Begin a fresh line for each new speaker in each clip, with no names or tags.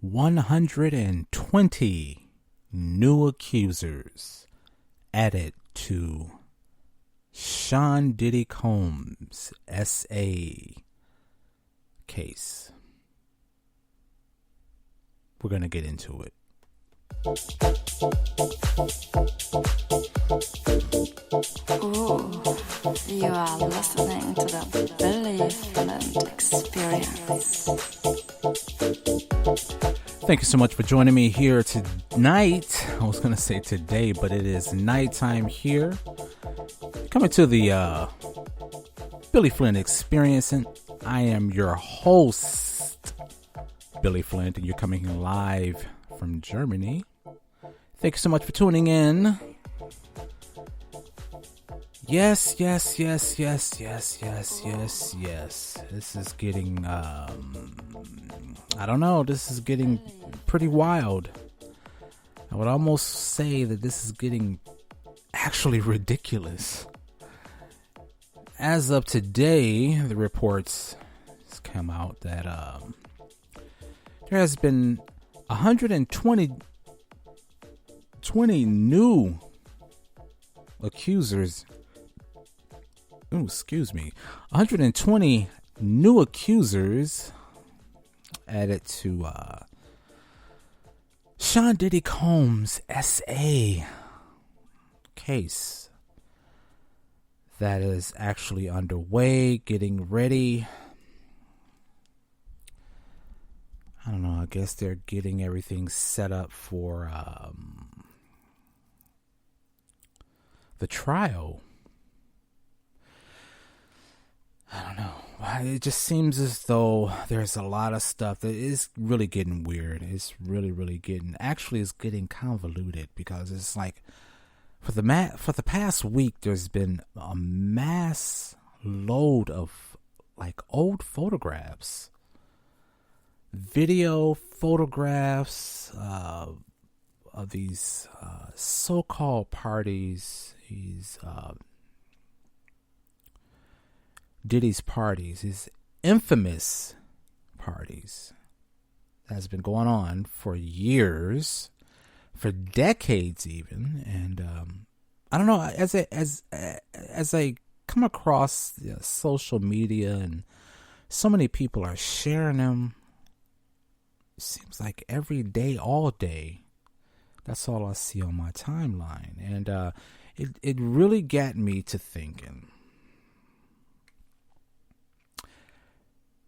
120 new accusers added to Sean Diddy Combs' SA case. We're going to get into it.
Ooh, you are listening to the behaviour experience.
Thank you so much for joining me here tonight. I was going to say today, but it is nighttime here. Coming to the Billy Flynn Experience, and I am your host, Billy Flynn, and you're coming here live from Germany. Thank you so much for tuning in. Yes. This is getting, I don't know, this is getting pretty wild. I would almost say that this is getting actually ridiculous. As of today, the reports come out that there has been 120 new accusers. 120 new accusers added to Sean Diddy Combs' SA case that is actually underway, getting ready. I don't know, I guess they're getting everything set up for the trial. I don't know. It just seems as though there's a lot of stuff that is really getting weird. It's really getting convoluted, because it's like for the past week there's been a mass load of like old photographs, video photographs of these so-called parties, these Diddy's parties, his infamous parties that has been going on for years, for decades even. And I don't know, as I come across social media and so many people are sharing them, it seems like every day, all day, that's all I see on my timeline. And it really got me to thinking.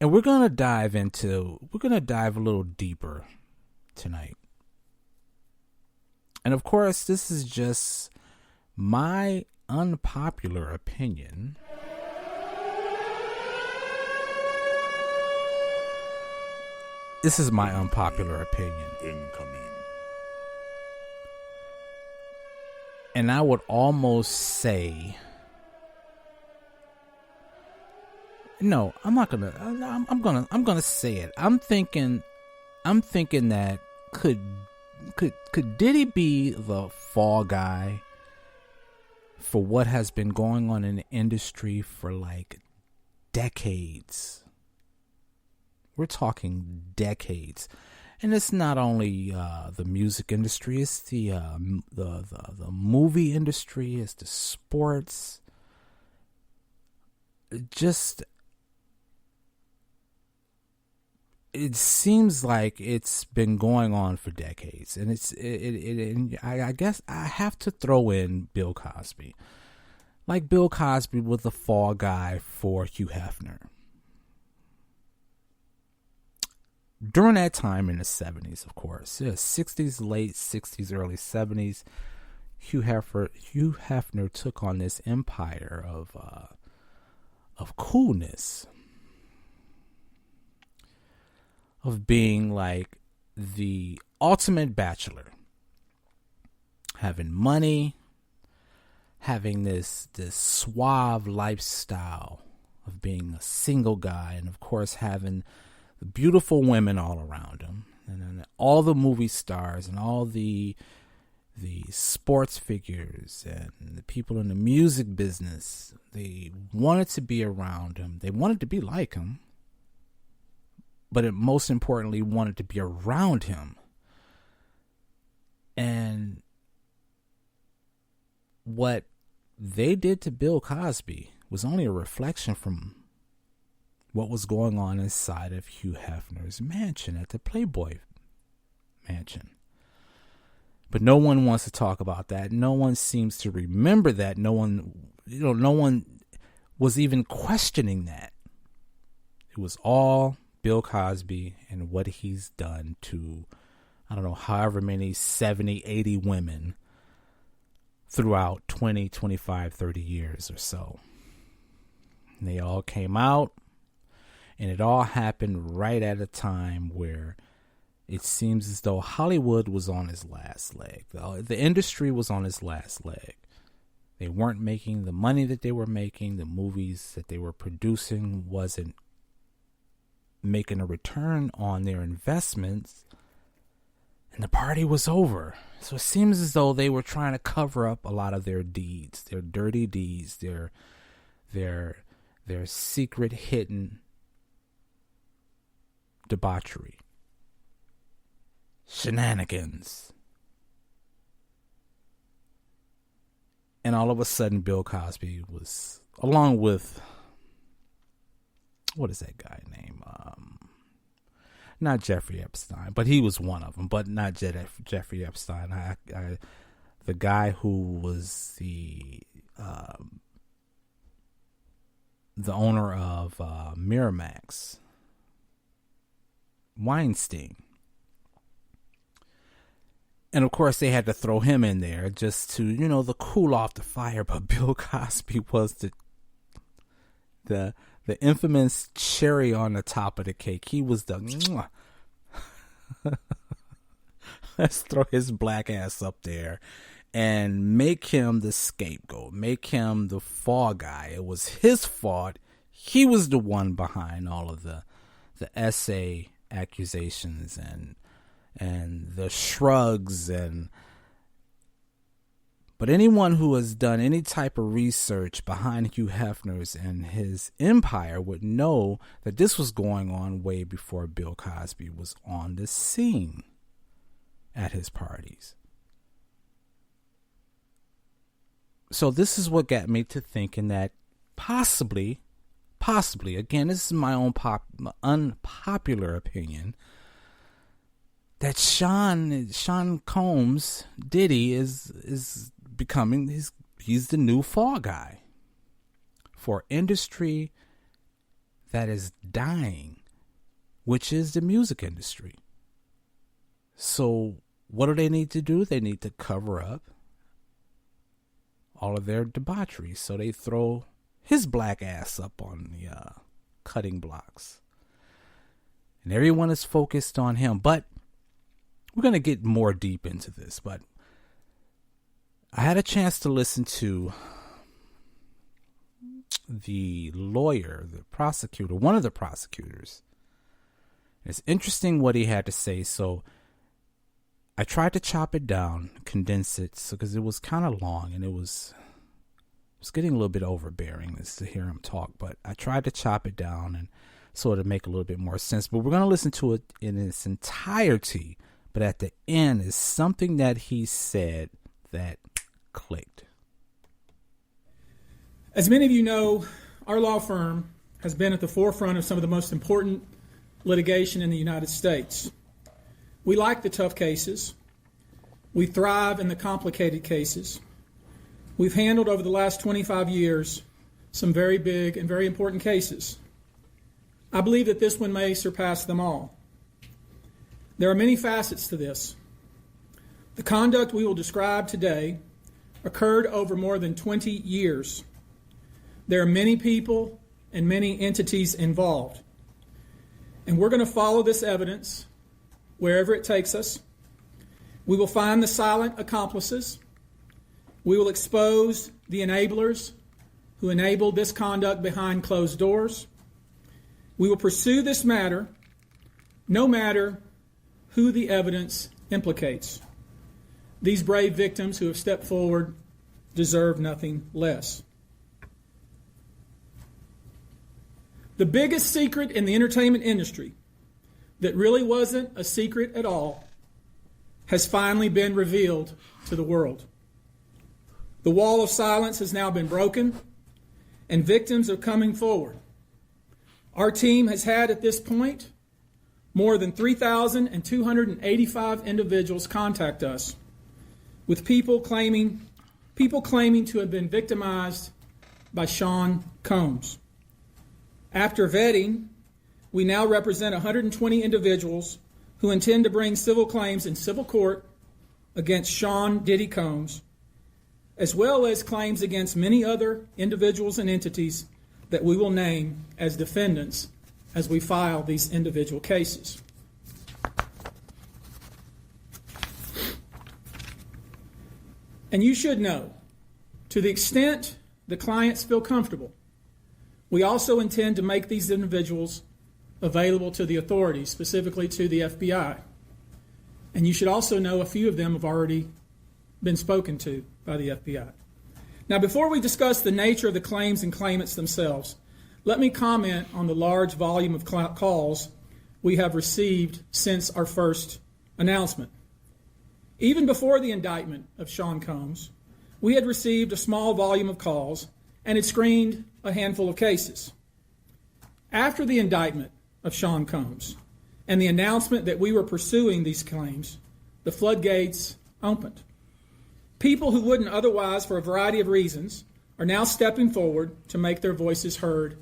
And we're going to dive a little deeper tonight. And of course, this is just my unpopular opinion. This is my unpopular opinion.
Incoming.
And I would almost say, no, I'm not gonna. I'm gonna say it. I'm thinking that could Diddy be the fall guy for what has been going on in the industry for like decades? We're talking decades, and it's not only the music industry. It's the movie industry. It's the sports. It seems like it's been going on for decades, and I guess I have to throw in Bill Cosby. Like Bill Cosby was the fall guy for Hugh Hefner. During that time in the 70s, of course, 60s, late 60s, early 70s, Hugh Hefner took on this empire of coolness, of being like the ultimate bachelor, having money, having this suave lifestyle of being a single guy, and of course having the beautiful women all around him, and then all the movie stars and all the sports figures and the people in the music business. They wanted to be around him. They wanted to be like him. but it most importantly wanted to be around him. And what they did to Bill Cosby was only a reflection from what was going on inside of Hugh Hefner's mansion at the Playboy Mansion. But no one wants to talk about that. No one seems to remember that. No one was even questioning that. It was all Bill Cosby and what he's done to, I don't know, however many 70, 80 women throughout 20, 25, 30 years or so. And they all came out, and it all happened right at a time where it seems as though Hollywood was on its last leg. The industry was on its last leg. They weren't making the money that they were making. The movies that they were producing wasn't making a return on their investments. And the party was over. So it seems as though they were trying to cover up a lot of their deeds, their dirty deeds, their secret hidden debauchery, shenanigans. And all of a sudden, Bill Cosby was, along with, what is that guy name? Not Jeffrey Epstein, but he was one of them, but not Jeffrey Epstein. The guy who was the owner of Miramax, Weinstein. And of course, they had to throw him in there just to, the cool off the fire. But Bill Cosby was the infamous cherry on the top of the cake. He was the let's throw his black ass up there and make him the scapegoat, make him the fall guy. It was his fault. He was the one behind all of the essay accusations and the shrugs but anyone who has done any type of research behind Hugh Hefner's and his empire would know that this was going on way before Bill Cosby was on the scene at his parties. So this is what got me to thinking that possibly, again, this is my own unpopular opinion, that Sean Combs, Diddy, is becoming, he's the new fall guy for industry that is dying, which is the music industry. So what do they need to do? They need to cover up all of their debauchery. So they throw his black ass up on the cutting blocks. And everyone is focused on him. But we're going to get more deep into this. But I had a chance to listen to the lawyer, the prosecutor, one of the prosecutors. It's interesting what he had to say. So I tried to chop it down, condense it, because it was kind of long and it was getting a little bit overbearing to hear him talk. But I tried to chop it down and sort of make a little bit more sense. But we're going to listen to it in its entirety. But at the end is something that he said that clicked.
As many of you know, our law firm has been at the forefront of some of the most important litigation in the United States. We like the tough cases. We thrive in the complicated cases. We've handled over the last 25 years some very big and very important cases. I believe that this one may surpass them all. There are many facets to this. The conduct we will describe today occurred over more than 20 years. There are many people and many entities involved. And we're going to follow this evidence wherever it takes us. We will find the silent accomplices. We will expose the enablers who enabled this conduct behind closed doors. We will pursue this matter no matter who the evidence implicates. These brave victims who have stepped forward deserve nothing less. The biggest secret in the entertainment industry that really wasn't a secret at all has finally been revealed to the world. The wall of silence has now been broken, and victims are coming forward. Our team has had at this point more than 3,285 individuals contact us with people claiming to have been victimized by Sean Combs. After vetting, we now represent 120 individuals who intend to bring civil claims in civil court against Sean Diddy Combs, as well as claims against many other individuals and entities that we will name as defendants as we file these individual cases. And you should know, to the extent the clients feel comfortable, we also intend to make these individuals available to the authorities, specifically to the FBI. And you should also know a few of them have already been spoken to by the FBI. Now, before we discuss the nature of the claims and claimants themselves, let me comment on the large volume of calls we have received since our first announcement. Even before the indictment of Sean Combs, we had received a small volume of calls and had screened a handful of cases. After the indictment of Sean Combs and the announcement that we were pursuing these claims, the floodgates opened. People who wouldn't otherwise, for a variety of reasons, are now stepping forward to make their voices heard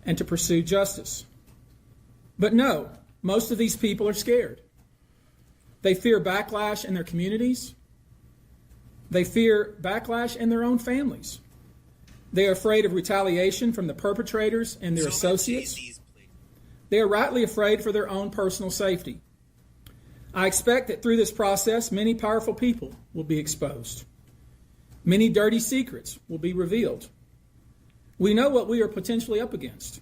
and to pursue justice. But no, most of these people are scared. They fear backlash in their communities. They fear backlash in their own families. They are afraid of retaliation from the perpetrators and their associates. They are rightly afraid for their own personal safety. I expect that through this process, many powerful people will be exposed. Many dirty secrets will be revealed. We know what we are potentially up against.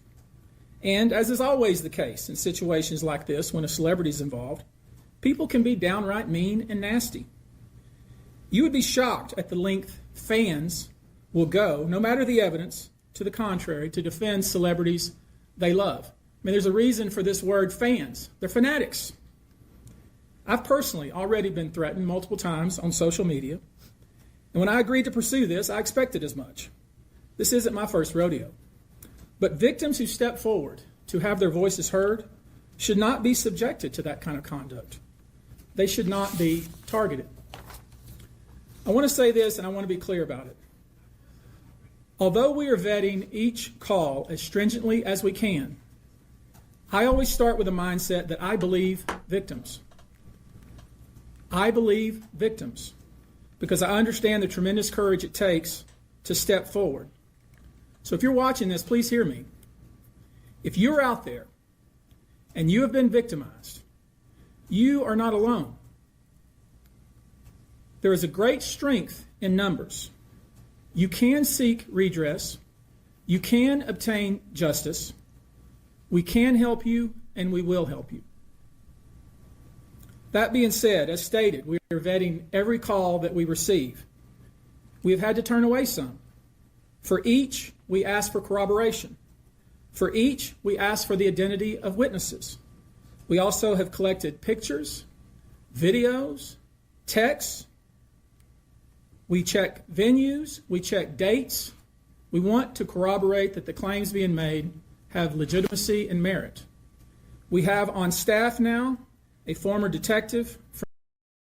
And as is always the case in situations like this, when a celebrity is involved, people can be downright mean and nasty. You would be shocked at the length fans will go, no matter the evidence, to the contrary, to defend celebrities they love. I mean, there's a reason for this word fans. They're fanatics. I've personally already been threatened multiple times on social media. And when I agreed to pursue this, I expected as much. This isn't my first rodeo. But victims who step forward to have their voices heard should not be subjected to that kind of conduct. They should not be targeted. I want to say this, and I want to be clear about it. Although we are vetting each call as stringently as we can, I always start with a mindset that I believe victims. I believe victims because I understand the tremendous courage it takes to step forward. So if you're watching this, please hear me. If you're out there and you have been victimized, you are not alone. There is a great strength in numbers. You can seek redress. You can obtain justice. We can help you, and we will help you. That being said, as stated, we are vetting every call that we receive. We have had to turn away some. For each, we ask for corroboration. For each, we ask for the identity of witnesses. We also have collected pictures, videos, texts. We check venues. We check dates. We want to corroborate that the claims being made have legitimacy and merit. We have on staff now a former detective from